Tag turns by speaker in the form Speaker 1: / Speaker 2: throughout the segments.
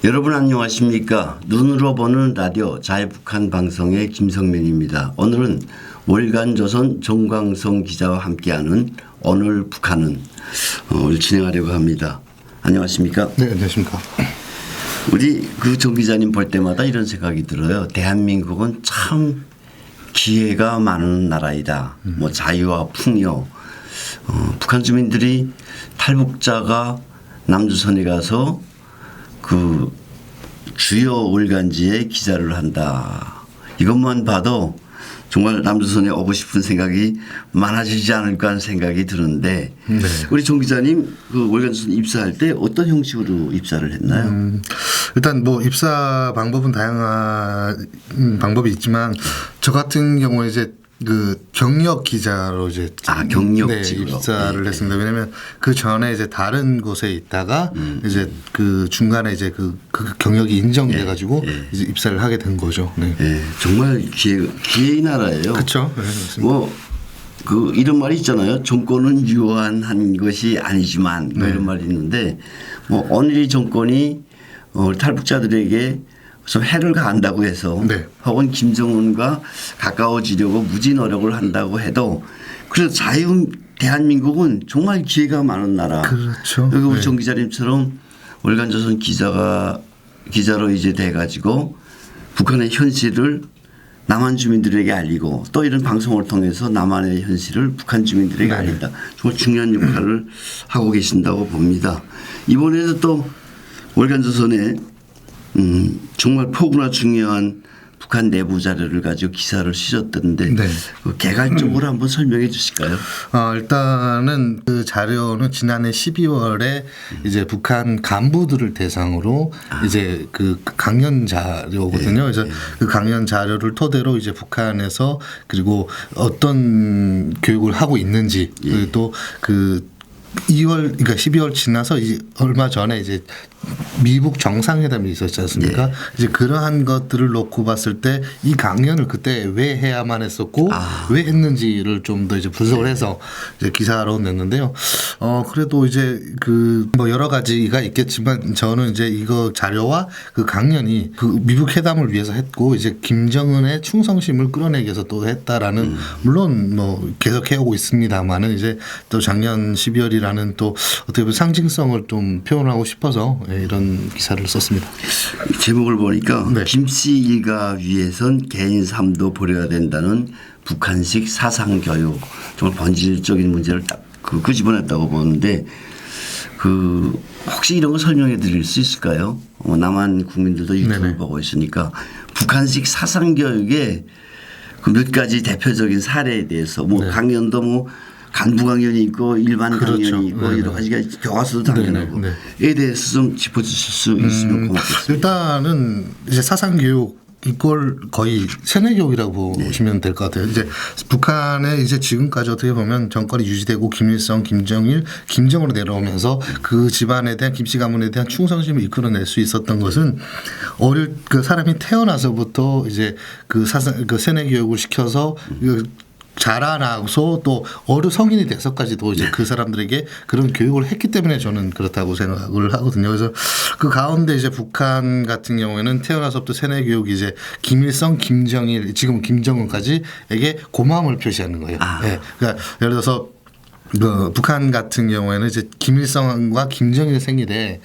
Speaker 1: 여러분 안녕하십니까. 눈으로 보는 라디오 자유북한 방송의 김성민입니다. 오늘은 월간조선 정광성 기자와 함께하는 오늘 북한은 진행하려고 합니다. 안녕하십니까.
Speaker 2: 네, 안녕하십니까.
Speaker 1: 우리 정 기자님 볼 때마다 이런 생각이 들어요. 대한민국은 참 기회가 많은 나라이다. 뭐 자유와 풍요. 북한 주민들이 탈북자가 남조선에 가서 그 주요 월간지에 기자를 한다. 이것만 봐도 정말 남조선에 오고 싶은 생각이 많아지지 않을까 하는 생각이 드는데 네. 우리 정 기자님 그 월간조선 입사할 때 어떤 형식으로 입사를 했나요?
Speaker 2: 일단 뭐 입사 방법은 다양한 방법이 있지만 저 같은 경우에 이제 그 경력 기자로 이제
Speaker 1: 경력직으로
Speaker 2: 입사를 했습니다. 왜냐하면 그 전에 이제 다른 곳에 있다가 이제 그 중간에 이제 그 경력이 인정돼 가지고 이제 입사를 하게 된 거죠. 네.
Speaker 1: 정말 기회의 나라예요.
Speaker 2: 그렇죠.
Speaker 1: 뭐 그 이런 말이 있잖아요. 정권은 유한한 것이 아니지만 뭐 이런 말이 있는데 뭐 오늘 이 정권이 탈북자들에게 좀 해를 가한다고 해서 혹은 김정은과 가까워지려고 무지 노력을 한다고 해도 그래서 대한민국은 정말 기회가 많은 나라.
Speaker 2: 그렇죠.
Speaker 1: 여기 우리 정 기자님처럼 월간조선 기자로 이제 돼가지고 북한의 현실을 남한 주민들에게 알리고 또 이런 방송을 통해서 남한의 현실을 북한 주민들에게 알린다. 정말 중요한 역할을 하고 계신다고 봅니다. 이번에도 또 월간조선에 정말 포구나 중요한 북한 내부 자료를 가지고 기사를 쓰셨던데 개괄적으로 한번 설명해 주실까요?
Speaker 2: 일단은 그 자료는 지난해 12월에 이제 북한 간부들을 대상으로 이제 그 강연 자료거든요. 그래서 그 강연 자료를 토대로 이제 북한에서 그리고 어떤 교육을 하고 있는지 그리고 또 그 2월 그러니까 12월 지나서 이제 얼마 전에 이제 미북 정상회담이 있었지 않습니까? 이제 그러한 것들을 놓고 봤을 때 이 강연을 그때 왜 해야만 했었고 왜 했는지를 좀 더 이제 분석을 해서 이제 기사로 냈는데요. 그래도 이제 그 뭐 여러 가지가 있겠지만 저는 이제 이거 자료와 그 강연이 그 미북 회담을 위해서 했고 이제 김정은의 충성심을 끌어내기 위해서 또 했다라는 물론 뭐 계속 해오고 있습니다만은 이제 또 작년 12월이라는 또 어떻게 보면 상징성을 좀 표현하고 싶어서 이런 기사를 썼습니다.
Speaker 1: 제목을 보니까 김씨 일가 위해선 개인 삶도 버려야 된다는 북한식 사상교육 정말 본질적인 문제를 딱 끄집어냈다고 보는데 그 혹시 이런 거 설명해 드릴 수 있을까요? 남한 국민들도 유튜브 보고 있으니까 북한식 사상교육의 그 몇 가지 대표적인 사례에 대해서 뭐 강연도 뭐 간부 강연이 있고 일반 강연이 있고 여러 가지가 교과서도 당연하고 에 대해서 좀 짚어주실 수 있으면 고맙겠습니다.
Speaker 2: 일단은 이제 사상교육 이걸 거의 세뇌교육이라고 보시면 될 것 같아요. 이제 북한에 이제 지금까지 어떻게 보면 정권이 유지되고 김일성, 김정일, 김정으로 내려오면서 그 집안에 대한 김씨 가문에 대한 충성심을 이끌어낼 수 있었던 것은 그 사람이 태어나서부터 이제 그 세뇌교육을 시켜서 자라나서 또 성인이 돼서까지도 이제 그 사람들에게 그런 교육을 했기 때문에 저는 그렇다고 생각을 하거든요. 그래서 그 가운데 이제 북한 같은 경우에는 태어나서부터 세뇌 교육이 이제 김일성, 김정일, 지금 김정은까지에게 고마움을 표시하는 거예요. 그러니까 예를 들어서 북한 같은 경우에는 이제 김일성과 김정일 생일에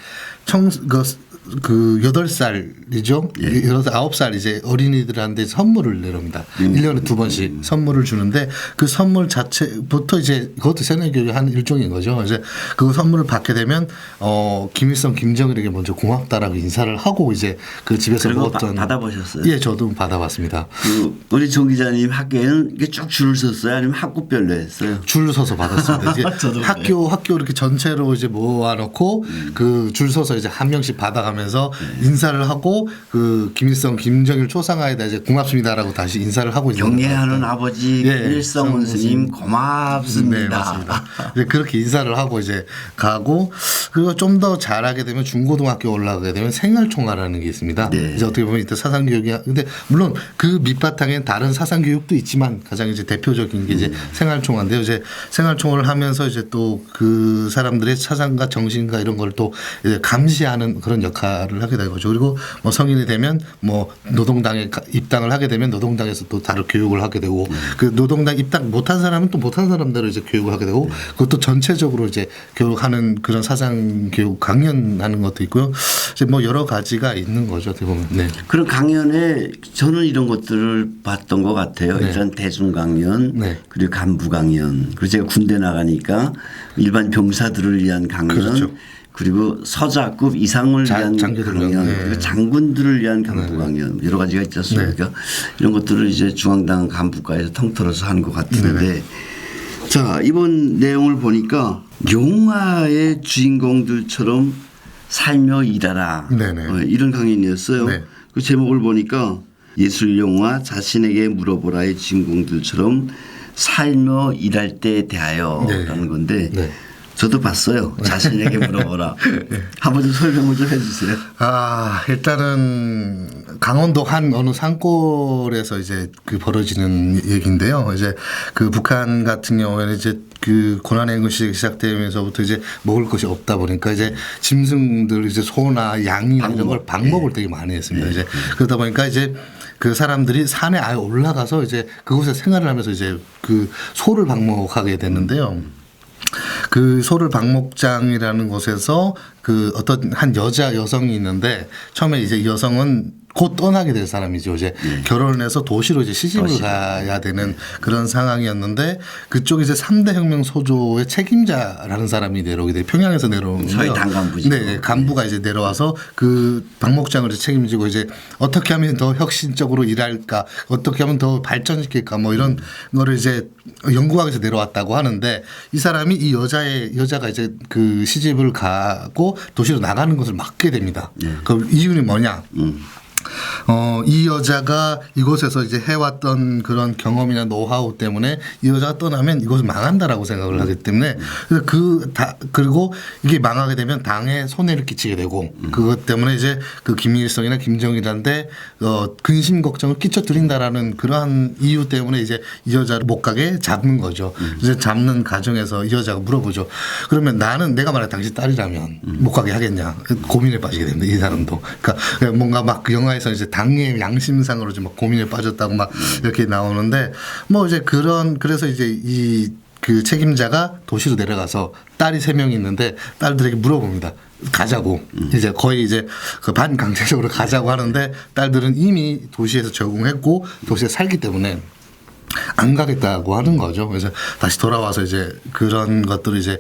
Speaker 2: 그 8살이죠. 9살 이제 어린이들한테 선물을 내려옵니다. 1년에 2번씩 선물을 주는데 그 선물 자체부터 이제 그것도 세뇌교육의 한 일종인 거죠. 이제 그 선물을 받게 되면 김일성, 김정일에게 먼저 고맙다라고 인사를 하고 이제 그 집에서 먹었던
Speaker 1: 받아보셨어요?
Speaker 2: 예, 저도 받아봤습니다.
Speaker 1: 우리 정 기자님 학교에는 이게 쭉 줄을 섰어요? 아니면 학구별로 했어요?
Speaker 2: 줄 서서 받았습니다. 이제 학교 이렇게 전체로 이제 모아놓고 그 줄 서서 이제 한 명씩 받아가면서 인사를 하고 그 김일성, 김정일 초상화에다 이제 고맙습니다라고 다시 인사를 하고 있는
Speaker 1: 경례하는 아버지 일성원 스님 고맙습니다.
Speaker 2: 네, 맞습니다. 이제 그렇게 인사를 하고 이제 가고 그리고 좀 더 잘하게 되면 중고등학교 올라가게 되면 생활총화라는 게 있습니다. 이제 어떻게 보면 이때 사상교육이 근데 물론 그 밑바탕엔 다른 사상교육도 있지만 가장 이제 대표적인 게 이제 생활총화인데요. 이제 생활총화를 하면서 이제 또 그 사람들의 사상과 정신과 이런 걸 또 감시하는 그런 역할을 역할을 하게 되는 거죠. 그리고 뭐 성인이 되면 뭐 노동당에 입당을 하게 되면 노동당에서 또 다른 교육을 하게 되고 그 노동당 입당 못한 사람은 또 못한 사람대로 이제 교육을 하게 되고 그것도 전체적으로 이제 교육하는 그런 사상 교육 강연하는 것도 있고요. 이제 뭐 여러 가지가 있는 거죠. 어떻게 보면. 네.
Speaker 1: 그런 강연에 저는 이런 것들을 봤던 것 같아요.
Speaker 2: 네.
Speaker 1: 이런 대중 강연
Speaker 2: 네.
Speaker 1: 그리고 간부 강연 그리고 제가 군대 나가니까 일반 병사들을 위한 강연
Speaker 2: 그렇죠.
Speaker 1: 그리고 서자급 이상을 위한
Speaker 2: 장교들
Speaker 1: 강연
Speaker 2: 네.
Speaker 1: 그리고 장군들을 위한 간부 강연 여러 가지가 있지 않습니까? 이런 것들을 이제 중앙당 간부과에서 통틀어서 한 것 같은데 자 이번 내용을 보니까 영화의 주인공들처럼 살며 일하라
Speaker 2: 네네.
Speaker 1: 이런 강연이었어요.
Speaker 2: 네.
Speaker 1: 그 제목을 보니까 예술 영화 자신에게 물어보라의 주인공들처럼 살며 일할 때에 대하여라는
Speaker 2: 네.
Speaker 1: 건데
Speaker 2: 네.
Speaker 1: 저도 봤어요. 자신에게 물어보라. 한번 좀 설명을 좀 해주세요.
Speaker 2: 일단은 강원도 한 어느 산골에서 이제 그 벌어지는 얘기인데요. 이제 그 북한 같은 경우에는 이제 그 고난의 시작되면서부터 이제 먹을 것이 없다 보니까 이제 짐승들 이제 소나 양이나 이런 걸 방목을 되게 많이 했습니다. 이제 그러다 보니까 이제 그 사람들이 산에 아예 올라가서 이제 그곳에 생활을 하면서 이제 그 소를 방목하게 됐는데요. 그 소를 방목장이라는 곳에서 그 어떤 한 여성이 있는데 처음에 이제 이 여성은 곧 떠나게 될 사람이죠. 이제 결혼을 해서 도시로 이제 시집을 가야 되는 그런 상황이었는데 그쪽 이제 3대 혁명 소조의 책임자라는 사람이 내려오게 돼요. 평양에서 내려오는
Speaker 1: 저희 당 간부죠.
Speaker 2: 네, 간부가 이제 내려와서 그 방목장을 책임지고 이제 어떻게 하면 더 혁신적으로 일할까, 어떻게 하면 더 발전시킬까 뭐 이런 거를 이제 연구하기 위해서 내려왔다고 하는데 이 사람이 이 여자가 이제 그 시집을 가고 도시로 나가는 것을 막게 됩니다. 그 이유는 뭐냐? 이 여자가 이곳에서 이제 해왔던 그런 경험이나 노하우 때문에 이 여자가 떠나면 이곳은 망한다라고 생각을 하기 때문에 그리고 이게 망하게 되면 당에 손해를 끼치게 되고 그것 때문에 이제 그 김일성이나 김정일한테 근심 걱정을 끼쳐드린다라는 그러한 이유 때문에 이제 이 여자를 못 가게 잡는 거죠. 이제 잡는 과정에서 이 여자가 물어보죠. 그러면 내가 만약 당신 딸이라면 못 가게 하겠냐? 고민에 빠지게 됩니다. 이 사람도. 그러니까 뭔가 막 영화에서 이제 당의 양심상으로 좀 막 고민에 빠졌다고 막 이렇게 나오는데 뭐 이제 그래서 이제 이 그 책임자가 도시로 내려가서 딸이 3명이 있는데 딸들에게 물어봅니다. 가자고 이제 거의 이제 그 반강제적으로 가자고 하는데 딸들은 이미 도시에서 적응했고 도시에 살기 때문에 안 가겠다고 하는 거죠. 그래서 다시 돌아와서 이제 그런 것들을 이제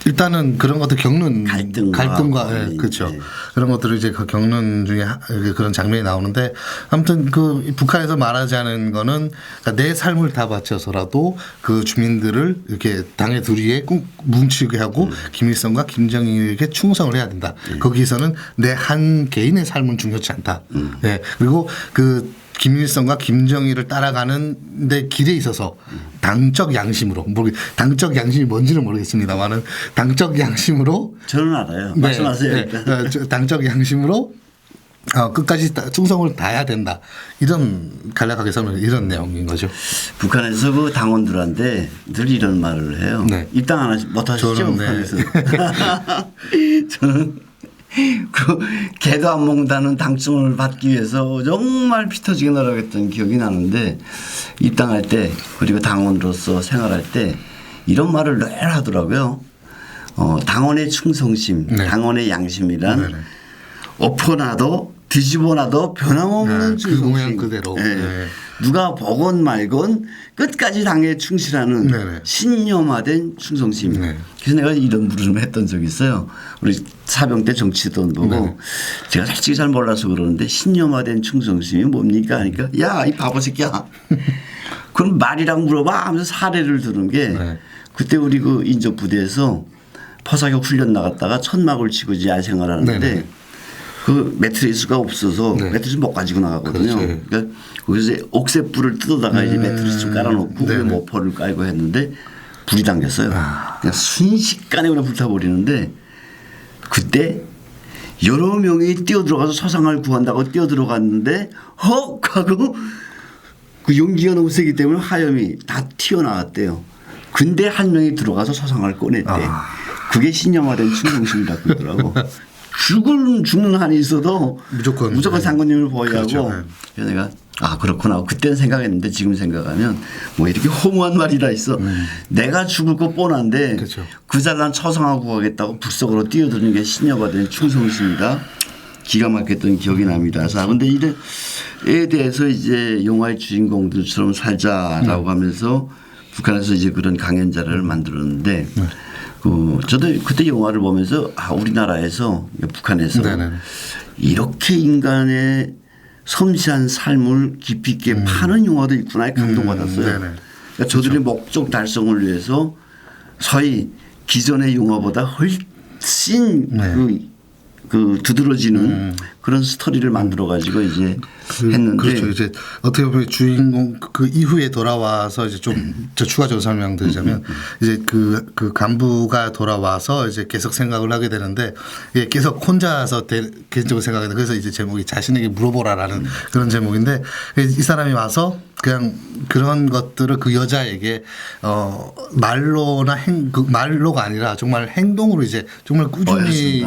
Speaker 2: 일단은 그런 것들 겪는 갈등과 네, 그렇죠.
Speaker 1: 네.
Speaker 2: 그런 것들을 이제 그 겪는 중에 그런 장면이 나오는데 아무튼 그 북한에서 말하지 않은 거는 그러니까 내 삶을 다 바쳐서라도 그 주민들을 이렇게 당의 두리에 꼭 뭉치게 하고 김일성과 김정일에게 충성을 해야 된다. 거기서는 내 한 개인의 삶은 중요치 않다. 네. 그리고 그 김일성과 김정일을 따라가는 데 길에 있어서 당적 양심으로 당적 양심이 뭔지는 모르겠습니다만은 당적 양심으로
Speaker 1: 저는 알아요. 말씀하세요.
Speaker 2: 네, 당적 양심으로 끝까지 충성을 다해야 된다. 이런 간략하게 설명 이런 내용인 거죠.
Speaker 1: 북한에서 그 당원들한테 늘 이런 말을 해요.
Speaker 2: 네.
Speaker 1: 입당 안 못 하시죠?
Speaker 2: 저는
Speaker 1: 북한에서. 저는 그 개도 안 먹는다는 당증을 받기 위해서 정말 피 터지게 노력했던 기억이 나는데 입당할 때 그리고 당원으로서 생활할 때 이런 말을 늘 하더라고요. 당원의 충성심,
Speaker 2: 네.
Speaker 1: 당원의 양심이란
Speaker 2: 네네.
Speaker 1: 엎어놔도 뒤집어놔도 변함없는
Speaker 2: 그
Speaker 1: 충성심.
Speaker 2: 모양 그대로.
Speaker 1: 네.
Speaker 2: 네.
Speaker 1: 누가 보건 말건 끝까지 당에 충실하는
Speaker 2: 네네.
Speaker 1: 신념화된 충성심.
Speaker 2: 네.
Speaker 1: 그래서 내가 이런 물음을 했던 적이 있어요. 우리 사병 때 정치도 보고
Speaker 2: 네.
Speaker 1: 제가 솔직히 잘 몰라서 그러는데 신념화된 충성심이 뭡니까 하니까 야, 이 바보 새끼야. 그럼 말이라고 물어봐 하면서 사례를 들은 게
Speaker 2: 네.
Speaker 1: 그때 우리 그 인접 부대에서 포사격 훈련 나갔다가 천막을 치고 야생활 하는데
Speaker 2: 네네.
Speaker 1: 그 매트리스가 없어서
Speaker 2: 네.
Speaker 1: 매트리스 못 가지고 나가거든요.
Speaker 2: 그렇죠.
Speaker 1: 그러니까 거기서 이제 옥새불을 뜯어다가 이제 매트리스 좀 깔아놓고
Speaker 2: 네네.
Speaker 1: 모포를 깔고 했는데 불이 당겼어요. 그냥 순식간에 그냥 불타버리는데 그때 여러 명이 뛰어들어가서 서상을 구한다고 뛰어들어갔는데 헉 하고 그 용기가 너무 세기 때문에 화염이 다 튀어나왔대요. 근데 한 명이 들어가서 서상을 꺼냈대. 그게 신념화된 충성심이라고 그러더라고. 죽는 한이 있어도
Speaker 2: 무조건
Speaker 1: 상군님을 보호하고
Speaker 2: 그렇죠.
Speaker 1: 그래서 내가 그렇구나. 그때는 생각했는데 지금 생각하면 뭐 이렇게 허무한 말이라 있어. 내가 죽을 거 뻔한데
Speaker 2: 그렇죠.
Speaker 1: 그 잘난 처상하고 가겠다고 불속으로 뛰어드는 게 신여가 된 충성심이다. 기가 막혔던 기억이 납니다. 자, 근데 이에 대해서 이제 영화의 주인공들처럼 살자라고 하면서 북한에서 이제 그런 강연자를 만들었는데 저도 그때 영화를 보면서 우리나라에서 북한에서
Speaker 2: 네네.
Speaker 1: 이렇게 인간의 섬세한 삶을 깊이 있게 파는 영화도 있구나 감동받았어요.
Speaker 2: 네네.
Speaker 1: 그러니까 저들의 목적 달성을 위해서 서히 기존의 영화보다 훨씬 그 두드러지는 그런 스토리를 만들어 가지고 이제 했는데
Speaker 2: 그렇죠. 이제 어떻게 보면 주인공 그 이후에 돌아와서 이제 좀 추가적으로 설명드리자면 이제 그 간부가 돌아와서 이제 계속 생각을 하게 되는데 이게 계속 혼자서 개인적으로 생각하는데 그래서 이제 제목이 자신에게 물어보라라는 그런 제목인데 이 사람이 와서 그냥 그런 것들을 그 여자에게 말로나 말로가 아니라 정말 행동으로 이제 정말 꾸준히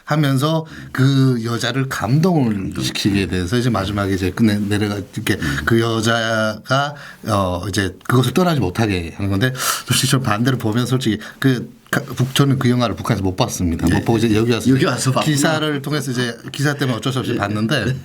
Speaker 2: 하면서 그 여자를 감동을 시키게 돼서 이제 마지막에 이제 끝내 내려가 이렇게 그 여자가 이제 그것을 떠나지 못하게 하는 건데 솔직히 저 반대로 보면 솔직히 저는 그 영화를 북한에서 못 봤습니다. 못 보고 이제 여기 와서 기사를 통해서 이제 기사 때문에 어쩔 수 없이 봤는데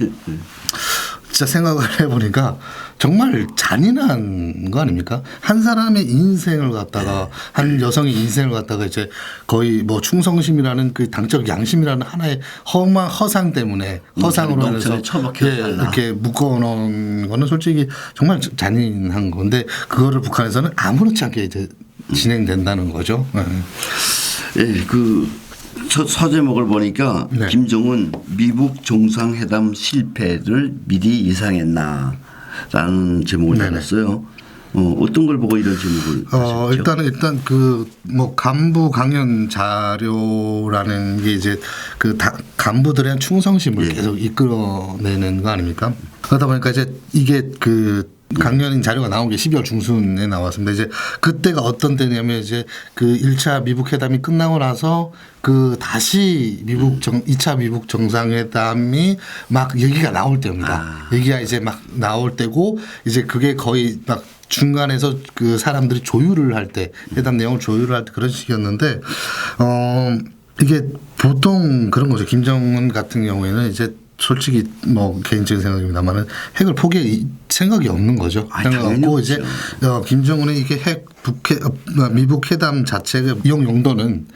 Speaker 2: 진짜 생각을 해보니까 정말 잔인한 거 아닙니까? 한 사람의 인생을 갖다가 한 여성의 인생을 갖다가 이제 거의 뭐 충성심이라는 그 당적 양심이라는 하나의 험한 허상 때문에 허상으로 해서 이렇게 묶어놓은 거는 솔직히 정말 잔인한 건데 그거를 북한에서는 아무렇지 않게 이제 진행된다는 거죠.
Speaker 1: 서제목을 보니까 김정은 미북 정상회담 실패를 미리 예상했나라는 제목을 달았어요. 어떤 걸 보고 이런 제목을 하셨죠?
Speaker 2: 일단 그 뭐 간부 강연 자료라는 게 이제 그 간부들의 충성심을 계속 이끌어내는 거 아닙니까? 그러다 보니까 이제 이게 그 강연인 자료가 나온 게 12월 중순에 나왔습니다. 이제 그때가 어떤 때냐면 이제 그 1차 미북 회담이 끝나고 나서 그 다시 2차 미북 정상회담이 막 얘기가 나올 때입니다. 얘기가 이제 막 나올 때고 이제 그게 거의 막 중간에서 그 사람들이 조율을 할 때 회담 내용을 조율을 할 때 그런 식이었는데 이게 보통 그런 거죠. 김정은 같은 경우에는 이제 솔직히 뭐 개인적인 생각입니다만은 핵을 포기할 생각이 없는 거죠. 생각 없고 이제 김정은의 이게 미북 회담 자체가 이용 용도는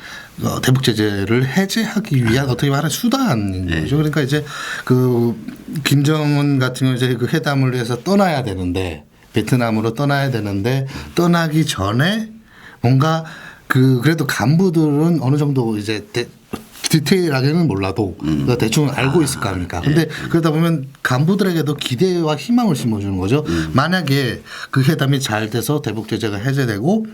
Speaker 2: 대북 제재를 해제하기 위한 어떻게 말하면 수단인 거죠. 그러니까 이제 그 김정은 같은 경우 이제 그 회담을 위해서 떠나야 되는데 베트남으로 떠나야 되는데 떠나기 전에 뭔가 그래도 간부들은 어느 정도 이제 디테일하게는 몰라도 대충 알고 있을 거 아닙니까? 근데 그러다 보면 간부들에게도 기대와 희망을 심어주는 거죠. 만약에 그 회담이 잘 돼서 대북 제재가 해제되고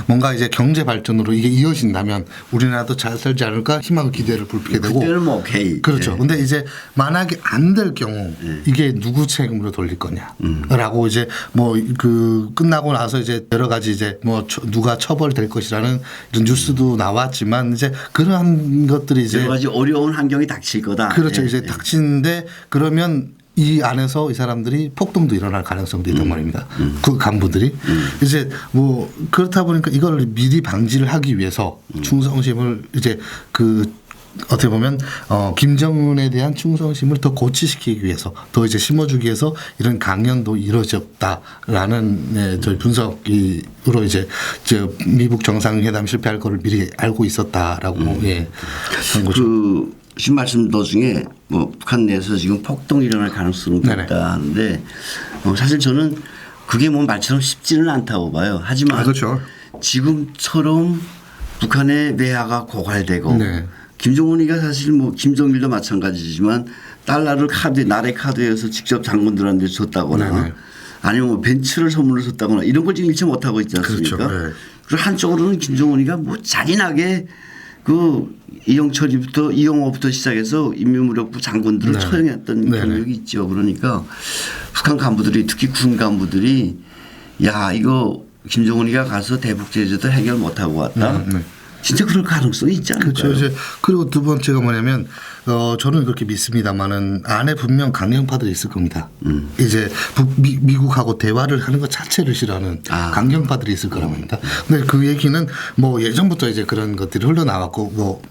Speaker 2: 뭔가 이제 경제 발전으로 이게 이어진다면 우리나라도 잘 살지 않을까 희망 기대를 불피게 되고
Speaker 1: 그때는 뭐 오케이.
Speaker 2: 그렇죠. 근데 이제 만약에 안 될 경우 이게 누구 책임으로 돌릴 거냐라고 이제 뭐 그 끝나고 나서 이제 여러 가지 이제 뭐 누가 처벌될 것이라는 이런 뉴스도 나왔지만 이제 그러한 것들이 이제
Speaker 1: 여러 가지 어려운 환경이 닥칠 거다.
Speaker 2: 그렇죠. 이제 닥치는데 그러면 이 안에서 이 사람들이 폭동도 일어날 가능성도 있단 말입니다. 그 간부들이 이제 뭐 그렇다 보니까 이걸 미리 방지를 하기 위해서 충성심을 이제 그 어떻게 보면 김정은에 대한 충성심을 더 고취시키기 위해서 더 이제 심어주기 위해서 이런 강연도 이루어졌다라는 저희 분석으로 이제 미북 정상회담 실패할 거를 미리 알고 있었다라고 한 거죠.
Speaker 1: 지금 말씀 도중에 뭐 북한 내에서 지금 폭동이 일어날 가능성이 있다 하는데 사실 저는 그게 뭐 말처럼 쉽지는 않다고 봐요. 하지만
Speaker 2: 그렇죠.
Speaker 1: 지금처럼 북한의 외화가 고갈되고 김정은이가 사실 뭐 김정일도 마찬가지지만 달러를 나라의 카드에서 직접 장군들한테 줬다거나 아니면 뭐 벤츠를 선물로 줬다거나 이런 걸 지금 일체 못하고 있지 않습니까?
Speaker 2: 그렇죠.
Speaker 1: 그리고 한쪽으로는 김정은이가 뭐 잔인하게 그 이영호부터 시작해서 인민무력부 장군들을 처형했던 경력이 있죠. 그러니까 북한 간부들이 특히 군 간부들이 야 이거 김정은이가 가서 대북 제재도 해결 못하고 왔다. 진짜 그럴 가능성이 있지 않을까요?
Speaker 2: 그렇죠. 이제 그리고 두 번째가 뭐냐면 저는 그렇게 믿습니다만은 안에 분명 강경파들이 있을 겁니다. 이제 미국하고 대화를 하는 것 자체를 싫어하는 강경파들이 있을 거라고 합니다. 근데 그 얘기는 뭐 예전부터 이제 그런 것들이 흘러나왔고 뭐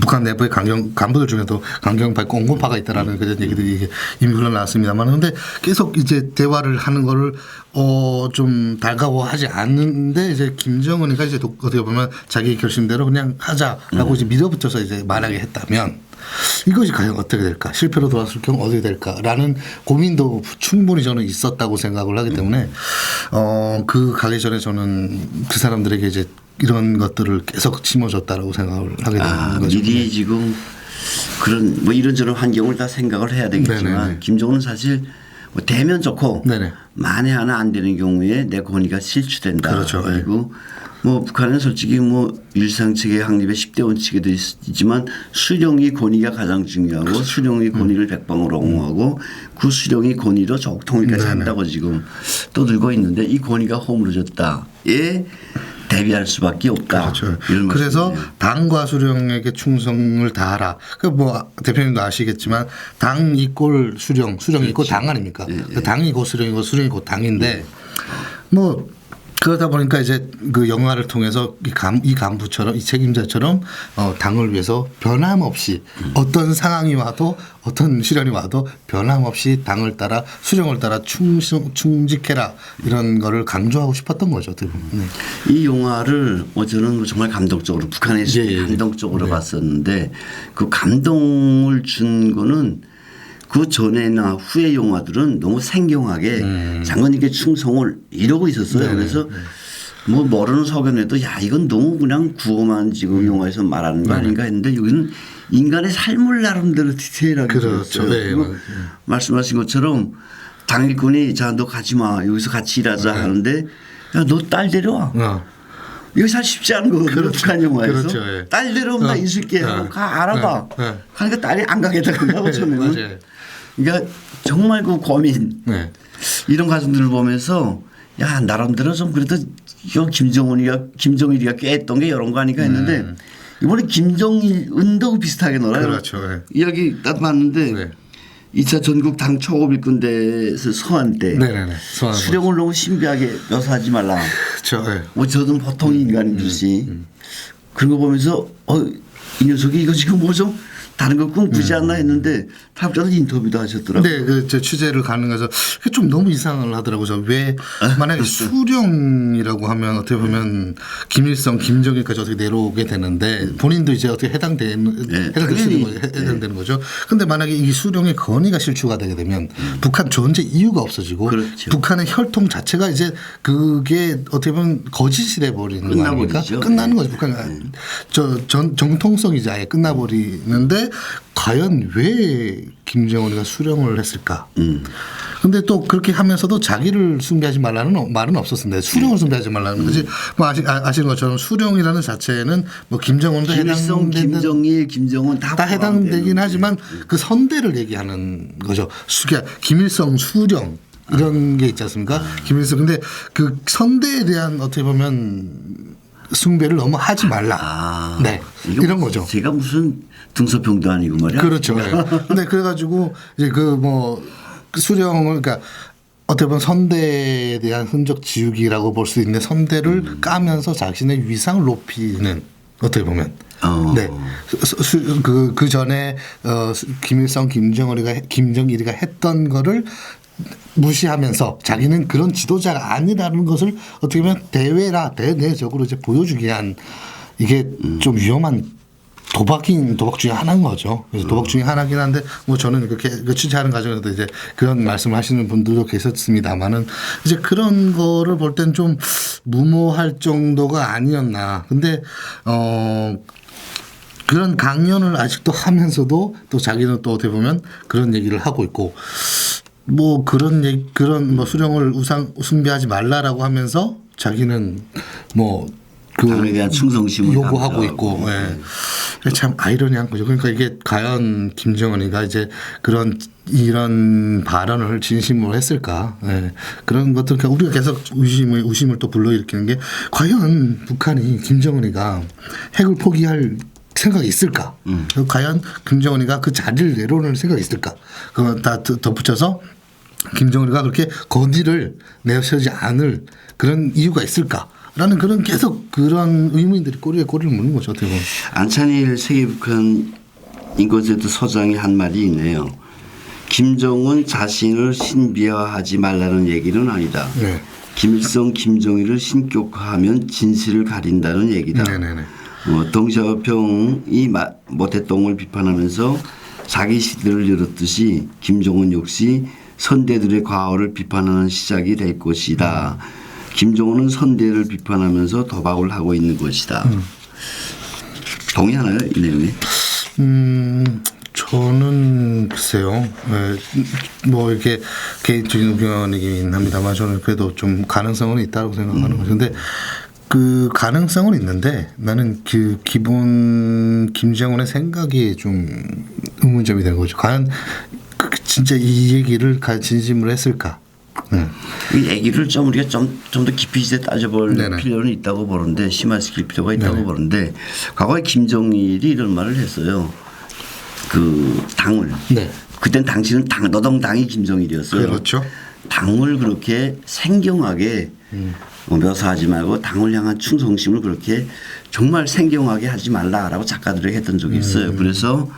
Speaker 2: 북한 내부의 간부들 중에도 강경파, 공군파가 있다라는 그런 얘기들이 이미 흘러나왔습니다만, 그런데 계속 이제 대화를 하는 거를 좀 달가워하지 않는데 이제 김정은이가 이제 어떻게 보면 자기 결심대로 그냥 하자라고 이제 밀어붙여서 이제 말하게 했다면 이것이 과연 어떻게 될까? 실패로 돌아왔을 경우 어떻게 될까라는 고민도 충분히 저는 있었다고 생각을 하기 때문에 그 가기 전에 저는 그 사람들에게 이제 이런 것들을 계속 심어줬다라고 생각을 하게 되는 거죠.
Speaker 1: 미리 지금 그런 뭐 이런저런 환경을 다 생각을 해야 되겠지만
Speaker 2: 네네네.
Speaker 1: 김정은은 사실 뭐 되면 좋고
Speaker 2: 네네.
Speaker 1: 만에 하나 안 되는 경우에 내 권위가 실추된다.
Speaker 2: 그렇죠.
Speaker 1: 그리고 뭐 북한은 솔직히 뭐 일상체계 확립의 10대 원칙에도 있지만 수령이 권위가 가장 중요하고
Speaker 2: 그렇죠.
Speaker 1: 수령이 권위를 백방으로 옹호하고 그 수령이 권위로 조국 통일까지 한다고 지금 떠들고 있는데 이 권위가 허물어졌다에 대비할 수밖에 없다.
Speaker 2: 그렇죠.
Speaker 1: 이런
Speaker 2: 그래서
Speaker 1: 말씀이네요.
Speaker 2: 당과 수령에게 충성을 다하라. 그 뭐 대표님도 아시겠지만 당 이꼴 수령, 수령이 이꼴 당 아닙니까? 그 당이 곧 수령이고 수령이 곧 당인데 뭐 그러다 보니까 이제 그 영화를 통해서 이 간부처럼 이 책임자처럼 당을 위해서 변함없이 어떤 상황이 와도 어떤 시련이 와도 변함없이 당을 따라 수령을 따라 충직해라 이런 거를 강조하고 싶었던 거죠. 어떻게 보면. 네.
Speaker 1: 이 영화를 저는 정말 감동적으로 북한에 있을 때 감동적으로 봤었는데 그 감동을 준 거는 그 전에나 후의 영화들은 너무 생경하게 장관님께 충성을 이러고 있었어요. 그래서 뭐 모르는 석연에도 야 이건 너무 그냥 구호만 지금 영화에서 말하는 거 아닌가 했는데 여기는 인간의 삶을 나름대로 디테일하게
Speaker 2: 그렇죠.
Speaker 1: 그렸어요. 그리고 말씀하신 것처럼 당일꾼이 자 너 가지 마 여기서 같이 일하자 하는데 야 너 딸 데려와. 이거 사실 쉽지 않은 거거든요.
Speaker 2: 그렇죠.
Speaker 1: 북한 영화에서.
Speaker 2: 그렇죠. 예.
Speaker 1: 딸 데려오면 나 있을게 하고 가 알아봐. 그러니까 딸이 안 가겠다고 처음에는.
Speaker 2: 맞아요.
Speaker 1: 그러니까 정말 그 고민 이런 가슴들을 보면서 야 나름대로 좀 그래도 이거 김정일이가 꾀했던 게 이런 거 아닌가 했는데 이번에 김정일 은도 비슷하게 놀아요.
Speaker 2: 그렇죠.
Speaker 1: 이야기 딱 봤는데 2차 전국 당 초고비군대에서 서한 때 수령을 너무 신비하게 묘사하지 말라.
Speaker 2: 그렇죠.
Speaker 1: 뭐 저도 보통 인간인 듯이 그런 거 보면서 이 녀석이 이거 지금 뭐 좀 다른 거 꿈꾸지 않나 했는데 타협자도 인터뷰도 하셨더라고요.
Speaker 2: 네, 그 제 취재를 가능해서 좀 너무 이상을 하더라고요. 저 왜 만약에 수령이라고 하면 어떻게 보면 김일성, 김정일까지 어떻게 내려오게 되는데 본인도 이제 어떻게 해당되는 거죠. 근데 만약에 이 수령의 권위가 실추가 되게 되면 북한 존재 이유가 없어지고
Speaker 1: 그렇죠.
Speaker 2: 북한의 혈통 자체가 이제 그게 어떻게 보면 거짓이 돼 버리는 거 아닙니까? 끝나는 거죠. 북한 정통성이지 아예 끝나버리는데 과연 왜 김정은이가 수령을 했을까? 근데 또 그렇게 하면서도 자기를 숭배하지 말라는 말은 없었는데 수령을 숭배하지 말라는 거지. 뭐 아시는 것처럼 수령이라는 자체는 뭐 김정은도
Speaker 1: 김정일, 김정은 다
Speaker 2: 해당되긴 하지만 그 선대를 얘기하는 거죠. 김일성 수령 이런 게 있지 않습니까? 김일성 근데 그 선대에 대한 어떻게 보면 숭배를 너무 하지 말라. 네. 이런 거죠.
Speaker 1: 제가 무슨 등소평도 아니고 말이야.
Speaker 2: 그렇죠. 근데 그래가지고 이제 그 뭐 수령을 그러니까 어떻게 보면 선대에 대한 흔적 지우기라고 볼 수 있는 선대를 까면서 자신의 위상을 높이는 어떻게 보면. 네. 그 전에 김일성, 김정일이가 했던 거를 무시하면서 자기는 그런 지도자가 아니라는 것을 어떻게 보면 대내적으로 이제 보여주기 위한 이게 좀 위험한 도박 중에 하나인 거죠. 그래서 도박 중에 하나긴 한데 뭐 저는 그렇게 취재하는 과정에서도 이제 그런 말씀을 하시는 분들도 계셨습니다만은 이제 그런 거를 볼 땐 좀 무모할 정도가 아니었나. 근데 그런 강연을 아직도 하면서도 또 자기는 또 어떻게 보면 그런 얘기를 하고 있고 뭐 그런 뭐 수령을 숭배하지 말라라고 하면서 자기는 뭐
Speaker 1: 당에 대한 충성심을
Speaker 2: 요구하고 있고 참 아이러니한 거죠. 그러니까 이게 과연 김정은이가 이제 이런 발언을 진심으로 했을까? 예. 그런 것들 그러니까 우리가 계속 의심을 또 불러일으키는 게 과연 북한이 김정은이가 핵을 포기할 생각이 있을까? 과연 김정은이가 그 자리를 내려놓을 생각이 있을까? 그거 다 덧붙여서 김정은이가 그렇게 건의를 내세우지 않을 그런 이유가 있을까? 라는 그런 계속 그런 의문들이 꼬리에 꼬리를 무는 거죠. 어떻게 보면.
Speaker 1: 안찬일 세계 북한 인권센터 서장이 한 말이 있네요. 김정은 자신을 신비화하지 말라는 얘기는 아니다.
Speaker 2: 네.
Speaker 1: 김일성, 김정일을 신격화하면 진실을 가린다는 얘기다.
Speaker 2: 네네네.
Speaker 1: 덩샤오평이 모태똥을 비판하면서 자기 시대를 열었듯이 김정은 역시 선대들의 과거를 비판하는 시작이 될 것이다. 김정은은 선대를 비판하면서 도박을 하고 있는 것이다. 동의하나요? 이 내용에?
Speaker 2: 저는 글쎄요. 네, 뭐 이렇게 개인적인 의견이긴 합니다만 저는 그래도 좀 가능성은 있다고 생각하는 거죠. 근데 그 가능성은 있는데 나는 그 기본 김정은의 생각이 좀 의문점이 되는 거죠. 과연 진짜 이 얘기를 진심으로 했을까?
Speaker 1: 이 얘기를 좀 우리가 좀 더 깊이 이제 따져볼
Speaker 2: 네네.
Speaker 1: 필요는 있다고 보는데 심화시킬 필요가 있다고
Speaker 2: 네네.
Speaker 1: 보는데 과거에 김정일이 이런 말을 했어요. 그 당을
Speaker 2: 네.
Speaker 1: 그땐 당신은 노동당이 김정일이었어요.
Speaker 2: 그렇죠.
Speaker 1: 당을 그렇게 생경하게 묘사하지 말고 당을 향한 충성심을 그렇게 정말 생경하게 하지 말라라고 작가들에게 했던 적이 있어요. 그래서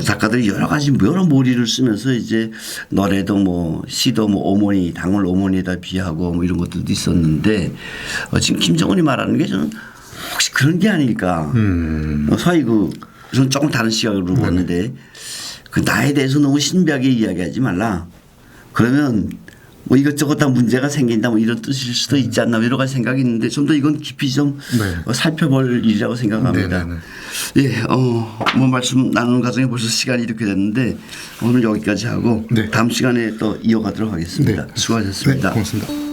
Speaker 1: 작가들이 여러 가지 여러 몰이를 쓰면서 이제 노래도 뭐 시도 뭐 어머니 당을 어머니에다 비하고 뭐 이런 것들도 있었는데 지금 김정은이 말하는 게 저는 혹시 그런 게 아닐까. 서희 저는 조금 다른 시각으로 보는데 그 나에 대해서 너무 신비하게 이야기하지 말라. 그러면 뭐 이것저것 다 문제가 생긴다 뭐 이런 뜻일 수도 있지 않나 여러 가지 생각이 있는데 좀 더 이건 깊이 좀
Speaker 2: 네.
Speaker 1: 살펴볼 일이라고 생각합니다.
Speaker 2: 네네네.
Speaker 1: 예, 뭐 말씀 나누는 과정에 벌써 시간이 이렇게 됐는데 오늘 여기까지 하고
Speaker 2: 네.
Speaker 1: 다음 시간에 또 이어가도록 하겠습니다.
Speaker 2: 네.
Speaker 1: 수고하셨습니다.
Speaker 2: 네, 고맙습니다.